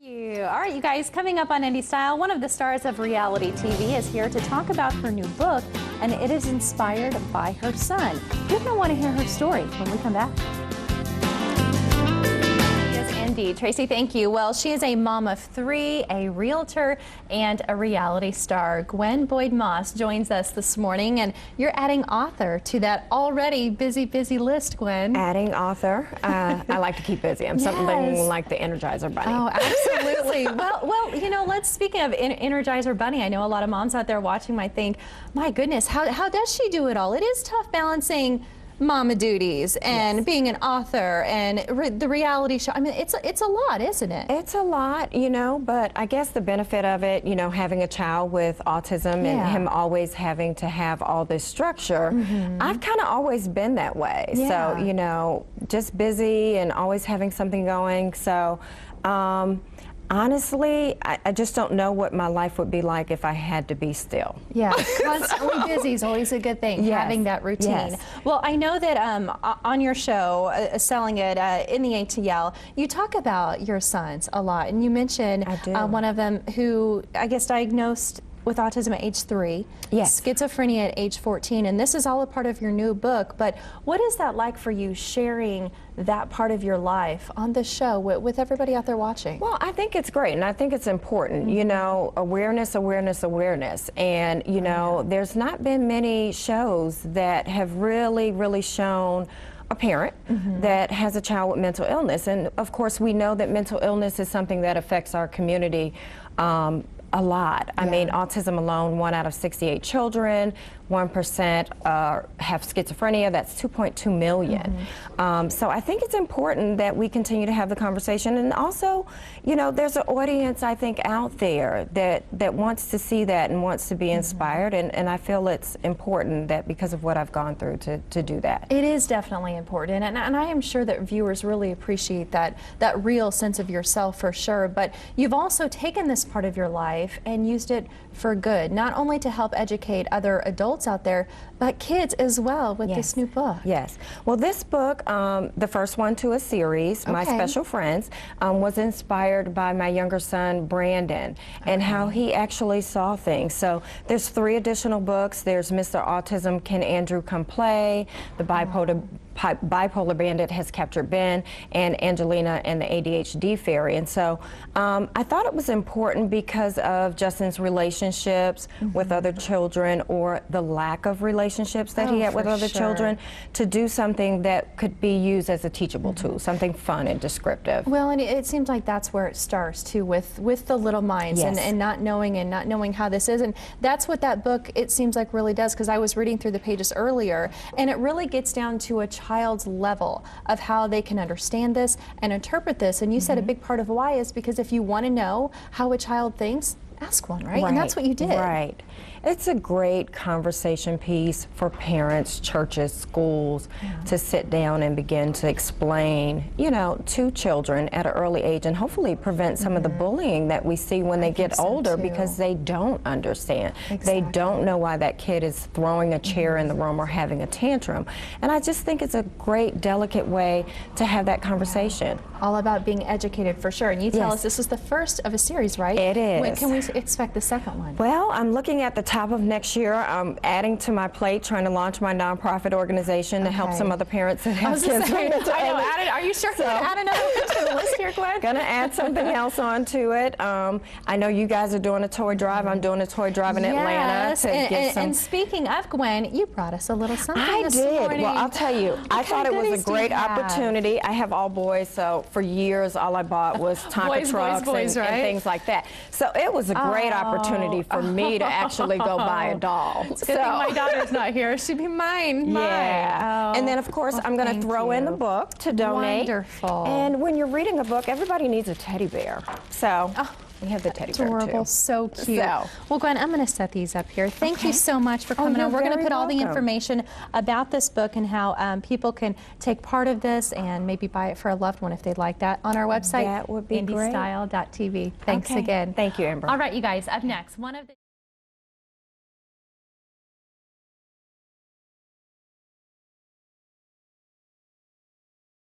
All right, you guys, coming up on Indy Style, one of the stars of reality TV is here to talk about her new book, and it is inspired by her son. You're going to want to hear her story when we come back. Indy. Tracy, thank you. Well, she is a mom of three, a realtor, and a reality star. Gwen Boyd-Moss joins us this morning, and you're adding author to that already busy list, Gwen. Adding author. I like to keep busy. I'm something like the Energizer Bunny. Oh, absolutely. well, you know, speaking of Energizer Bunny, I know a lot of moms out there watching might think, my goodness, how does she do it all? It is tough balancing mama duties and being an author and the reality show. I mean, it's a lot, isn't it? It's a lot, you know, but I guess the benefit of it, you know, having a child with autism and him always having to have all this structure, I've kind of always been that way. So, you know, just busy and always having something going. So, honestly, I just don't know what my life would be like if I had to be still. Yeah, constantly busy is always a good thing, having that routine. Well, I know that on your show, Selling It in the ATL, you talk about your sons a lot, and you mentioned one of them who, I guess, diagnosed with autism at age 3, schizophrenia at age 14, and this is all a part of your new book. But what is that like for you, sharing that part of your life on the show with everybody out there watching? Well, I think it's great, and I think it's important. You know, awareness, and you know, there's not been many shows that have really shown a parent that has a child with mental illness, and of course we know that mental illness is something that affects our community a lot. I mean, autism alone, 1 out of 68 children, 1% have schizophrenia. That's 2.2 million. So I think it's important that we continue to have the conversation, and also, you know, there's an audience, I think, out there that wants to see that and wants to be inspired, and I feel it's important that because of what I've gone through to do that. It is definitely important, and I am sure that viewers really appreciate that real sense of yourself, for sure. But you've also taken this part of your life and used it for good, not only to help educate other adults out there, but kids as well with this new book. Well, this book, the first one to a series, My Special Friends, was inspired by my younger son, Brandon, and how he actually saw things. So there's 3 additional books. There's Mr. Autism, Can Andrew Come Play? The Bipolar Bandit Has Captured Ben, and Angelina and the ADHD Fairy. And so I thought it was important because of Justin's relationships with other children, or the lack of relationships that he had with other children, to do something that could be used as a teachable tool, something fun and descriptive. Well, and it seems like that's where it starts too, with the little minds and not knowing how this is, and that's what that book, it seems like, really does, because I was reading through the pages earlier, and it really gets down to a child's level of how they can understand this and interpret this. And you said a big part of why is because if you want to know how a child thinks, ask one, right? And that's what you did. Right. It's a great conversation piece for parents, churches, schools to sit down and begin to explain, you know, to children at an early age, and hopefully prevent some of the bullying that we see when they get older, because they don't understand. They don't know why that kid is throwing a chair in the room or having a tantrum. And I just think it's a great, delicate way to have that conversation. All about being educated, for sure. And you tell us this is the first of a series, right? It is. When can we expect the second one? Well, I'm looking at the top of next year. I'm adding to my plate, trying to launch my nonprofit organization to help some other parents that have kids. Are you sure you're going to add another one to the list here, Gwen? Going to add something else onto it. I know you guys are doing a toy drive. I'm doing a toy drive in Atlanta. And speaking of Gwen, you brought us a little something this morning. Well, I'll tell you, I thought it was a great opportunity. I have all boys, so for years all I bought was Tonka trucks and things like that. So it was a great opportunity for me to actually go buy a doll. It's a good thing my daughter's not here. She'd be mine. And then, of course, I'm going to throw in the book to donate. Wonderful. And when you're reading a book, everybody needs a teddy bear. So we have the teddy bear too. Adorable, so cute. Well, Gwen, I'm going to set these up here. Thank you so much for coming on. We're going to put all the information about this book and how people can take part of this and maybe buy it for a loved one if they'd like that on our website. That would be indystyle.tv. Thanks again. Thank you, Amber. All right, you guys, up next, one of the